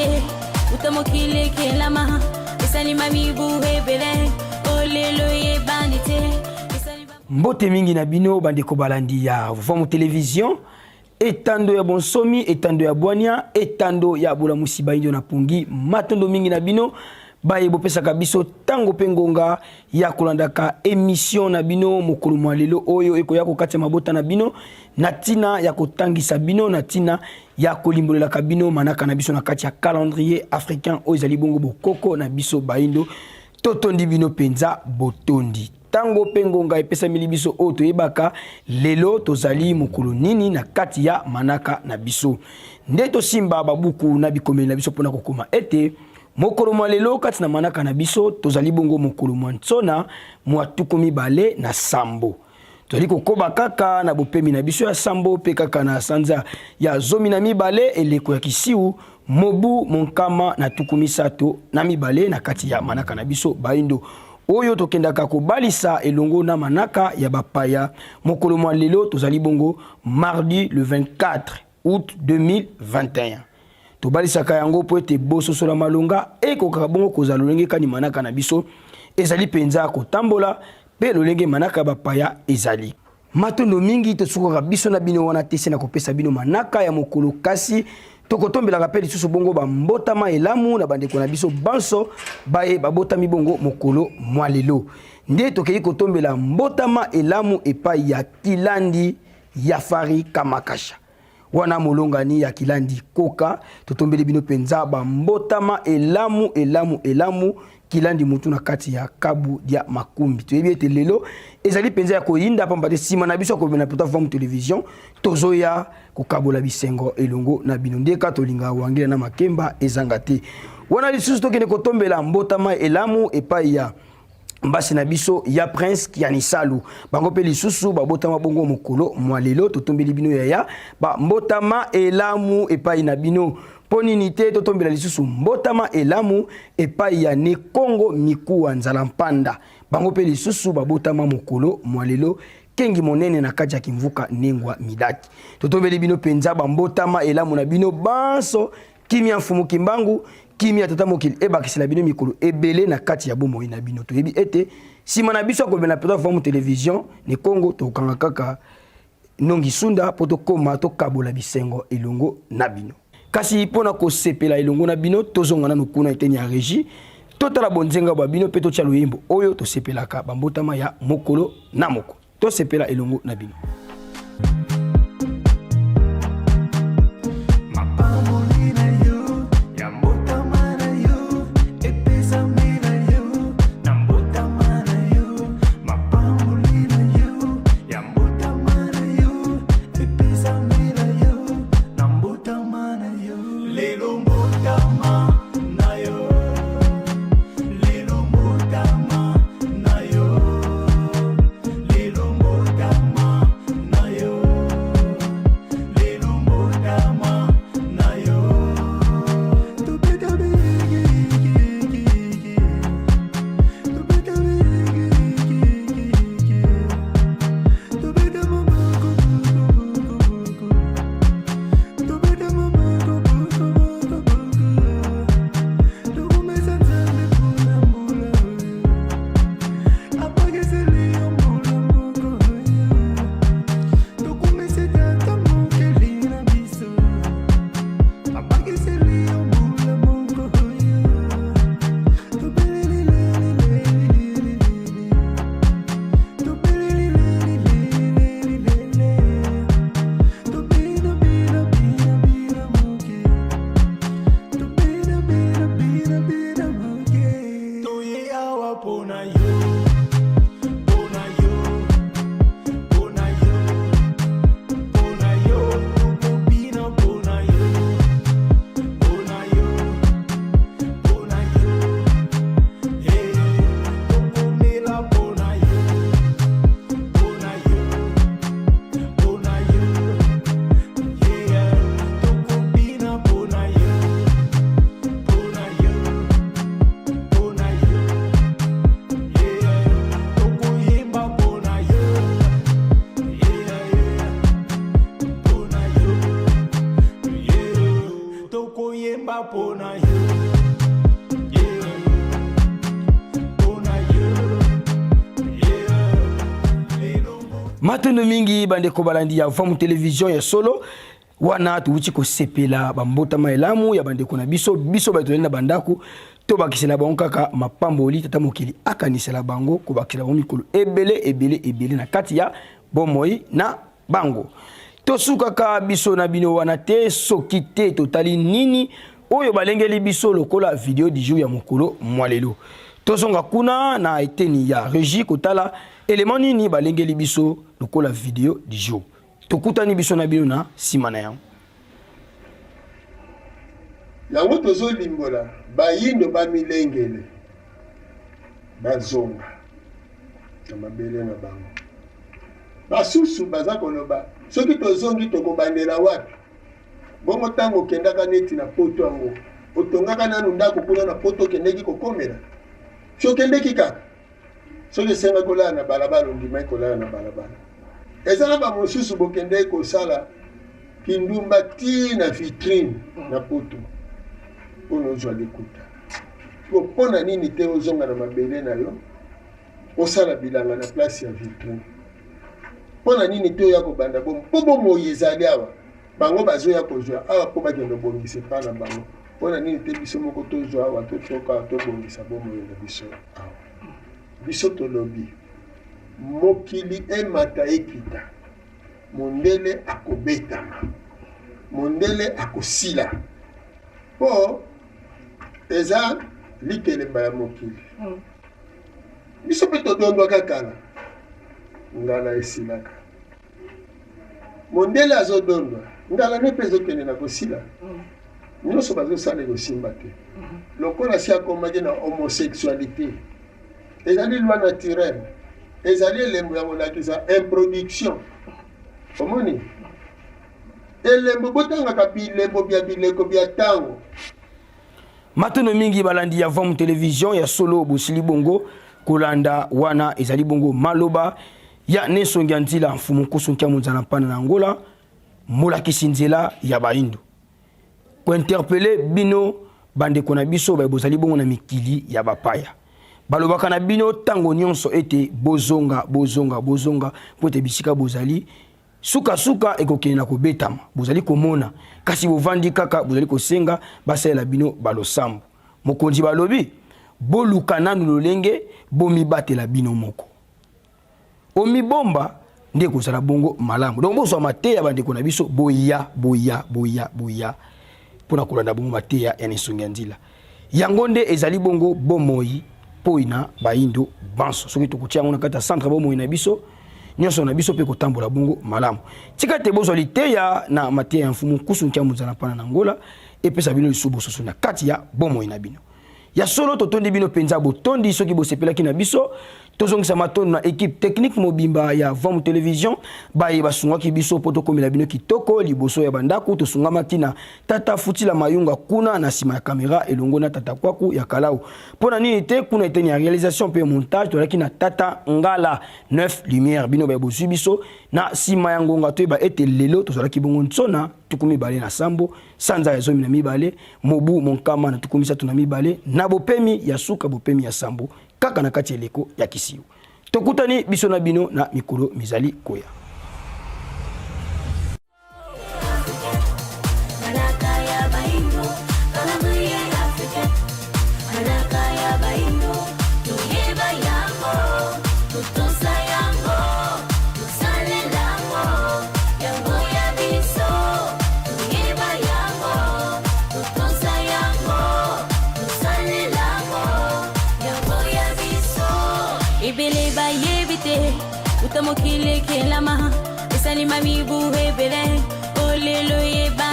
banité utamokile kelama esali mami buhe bele olelo ye banité. Mbote mingi na bino bandeko balandi ya Vamo Télévision etando ya bonsomi etando ya bwania etando ya bola musiba indio na pungi matondo mingi na bino baye bopesaka biso tango pengonga ya kolandaka émission na bino mokolo mwa lelo oyo ekoya kokatya mabota na bino natina ya kotangisa bino natina ya kolimbolela bino manaka na biso na kati ya calendrier africain oyo ezali bongo bokoko na biso baindo totondi bino penza botondi tango pengonga epesa milibiso o toyebaka lelo tozali mokolo nini na kati ya manaka na biso nde tosimba babuku na bikomeli na biso pona kokoma ete mokolo mwa lelo kati na manaka na biso tozali bongo mokolo mwa ntsona mwa tuku mibale na sambo tozali kokoba kaka na bopemi na biso ya sambo pe kaka na sanza ya zomi na mibale eleko ya kisiu mobu monkama na tuku misato na mibale na kati ya manaka na biso baindo oyo tokendaka kobalisa elongo na manaka ya bapaya mokolo mwa lelo tozali bongo mardi le 24 août 2021 tobalisaka yango po ete bososola malonga ekokaka bongo kozala lolenge kani manaka na biso ezali penza kotambola pe lolenge manaka bapaya ezali matondo mingi tosukaka biso na bino wana tese na kopesa bino manaka ya mokolo kasi tokotombelaka pe lisusu bongo bambotama elamu na bandeko na biso banso baye babotami bongo mokolo mwa lelo nde tokei kotombela mbotama elamu epai ya Kilandi Yafari Kamakasha wana molongani ya Kilandi Koka totombeli bino penza bambotama elamu Kilandi mutu na kati ya Kabu dia Makumbi toyebi ete lelo ezali penza ya koyinda pamba te sima na biso ko bena pota Vamo Télévision tozoya kokabola bisengo elongo na bino ndeka tolinga wangela na makemba ezanga te wana lisusu tokene kotombela mbotama elamu epai ya mbasi na biso ya Prince Kianisalu bango pe lisusu babotama bongo mokolo mwa lelo totombeli bino ya ba mbotama elamu epai na bino poninite totombela lisusu mbotama elamu epai ya ne Kongo mikuwa nzala mpanda bango pe lisusu babotama mokolo mwa lelo kengi monene na kati ya kimvuka nengwa midaki totombeli bino penza bambotama elamu na bino banso kimia mfumu kimbangu kimia tata mokili ebakisela bino mikolo ebele na kati ya bomoi na bino toyebi ete sima na biso akobena peta Vamo Télévision ne Kongo tokanga kaka nongi sunda po tokoma tokabola bisengo elongo na bino kasi pona kosepela elongo na bino tozonga na nokuna eteni ya régie totala bonzenga ba bino pe totya loyembo oyo tosepelaka bambotama ya mokolo na moko tosepela elongo na bino matondo mingi bandeko balandi ya Vamu Télévision ya solo wana tuuti ko sepela bambota maelamu ya bandeko na biso batolenda na bandaku to bakisela bango kaka mapamboli tata mokili akanisela bango ko bakela bango mikolo ebele na kati ya bomoi na bango to suka ka biso na bino wana te soki te totali nini oyo balengeli biso lokola video du jour ya mokolo mwalelo tozonga kuna na eteni ya régie kotala élément nini balengeli biso lokola video du jour tokutani biso na bino na simana yango yango tozolimbola bayindo bamilengele bazonga na mabele na bango basusu baza koloba soki tozongi tokobandela wapi bongo ntango okendaka neti na poto yango otongaka nanu ndako kuna na poto okendeki kokomela so okendeki kaka soki esenga kolala na balabala ondimai kolala na balabala ezala bamosusu bokendeki kosala kindumba ti na vitrine na poto mpona ozwa likuta mpona nini te ozonga na mabele na yo osala bilanga na place ya vitrine mpona nini te oya kobanda bomo mpo bomoi ezali awa bango bazoya kozwa awa mpo bakende obongisa epa na bango mpona nini te biso moko tozwa awa totoka awa tobongisa bomoi na biso awa biso tolobi mokili emata ekita mondele akobetama mondele akosila mpo eza likelemba ya mokili biso mpe todondwaka kala ngala esilaka mondele azodondwa ngala ne mpe ezokende na kosila nyonso bazosala ekosimba te lokola si akomaki na homosexualité ezali loi naturelle ezali elembo ya kolakisa improduction omoni elembo botangaka bilembo bya bileko bya ntango matono mingi balandi ya Vamu Télévision ya solo bosili bongo kolanda wana ezali bongo maloba ya Nesongi Nzila mfumu kusunkia munzana pana na Angola molakisi nzela ya baindu ko interpeller bino bandeko na biso bozali bongo na mikili ya bapaya balobaka na bino tango nyonso ete bozonga pote bisika bozali suka ekokene na kobetama bozali komona kasi bovandi kaka bozali kosenga basalela bino balosambo mokonzi balobi boluka nanu lolenge bomibatela bino moko omibomba nde kozala bongo malamu donc bozwa mateya bandeko na biso boya pona kolanda bongo mateya ya Nesongi Nzila yango nde ezali bongo bomoi poina baindo banso soki tokutia yango na kata centre bomoi na biso nyonso na biso pe kotambola bongo malamu tika te bozwa liteya na mateya ya mfumu kusunkia munzana pana na Angola epesa bino lisubo soso na kati ya bomoi na bino ya solo totondi bino penza botondi soki bosepelaki na biso tozongisa matondo na équipe technique mobimba ya Vamu Télévision baye basungaki biso poto komela bino kitoko liboso ya bandaku tosungamaki na tata Futila Mayunga kuna na sima ya kamera elongo na tata Kwaku ya Kalau pona nini te kuna eteni ya réalisation pe montage tolaki na tata Ngala 9 lumière bino baye bozwi biso na sima ya ngonga to ba ete lelo tozalaki bongo nsona tukumi bale na sambo sanza ya zomi na mibale mobu monkama na tukumisa tuna mibale na bopemi ya suka bopemi ya sambo kaka na kati eleko ya kisiu tokutani biso na bino na mikolo mizali koya Mokile kelama, esali mami buhe bele, olelo ye ba.